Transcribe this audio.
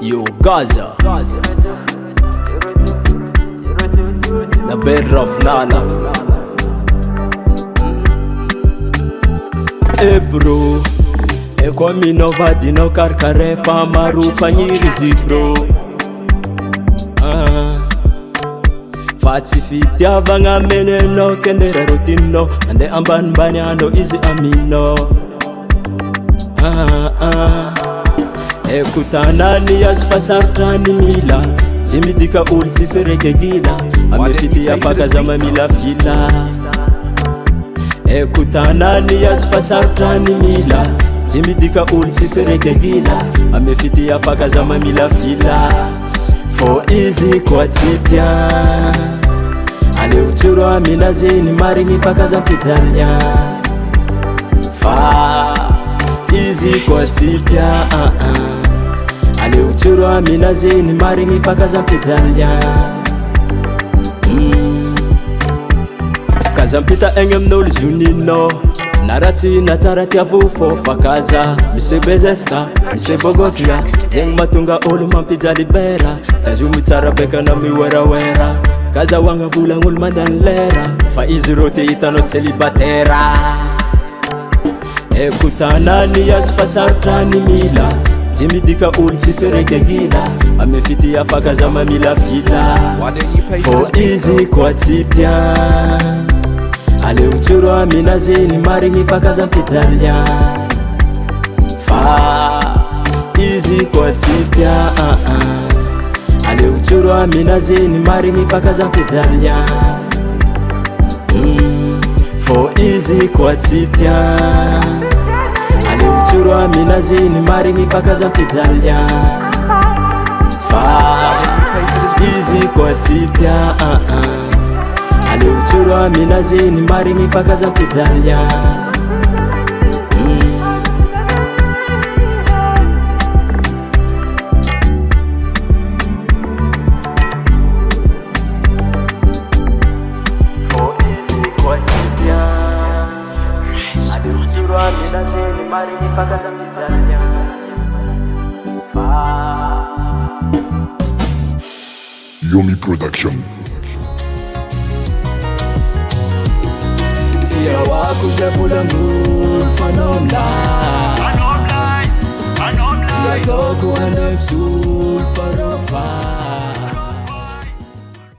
Yo Gaza na berraf nana. Bro, kwa minova dino karkare famaru panyirizi bro. Fati fiti avanga meneno kendera rotino ande amban banyano izi amino. Ekutanani asfasartani mila zimidika ulsi sereke gila amefiti afaka zama mila fila. Ekutanani asfasartani mila zimidika ulsi sereke gila amefiti afaka zama mila fila. For easy kwa titia ale uchuru amina zini marini faka za pitalia. Fa easy kwa titia ale uchuru amina zini marini faka za pitalia. Kazampita engem nol junino narati natarati avufo fakaza mise bezesta mise bogosla zeng matunga olu mampija libera tazumitsara beka na miwera kaza wanga vula ngul mandanlera fa izrote itano celibatera. Ekutanani asfasartani mila zimidika ulsi sereke gila amefiti afaka zama mila fila. For easy kwa titia ale uchuru amina zini marini faka za mpitalia. Fa easy kwa titia ale uchuru amina zini marini faka za mpitalia. For easy kwa titia ale uchuru amina zini marini faka za mpitalia. Fa easy kwa titia ale uchuru amina zini marini faka za mpitalia. Yomi Production. Tia waku zebula mul fanomla Tia toku ande psul farofa.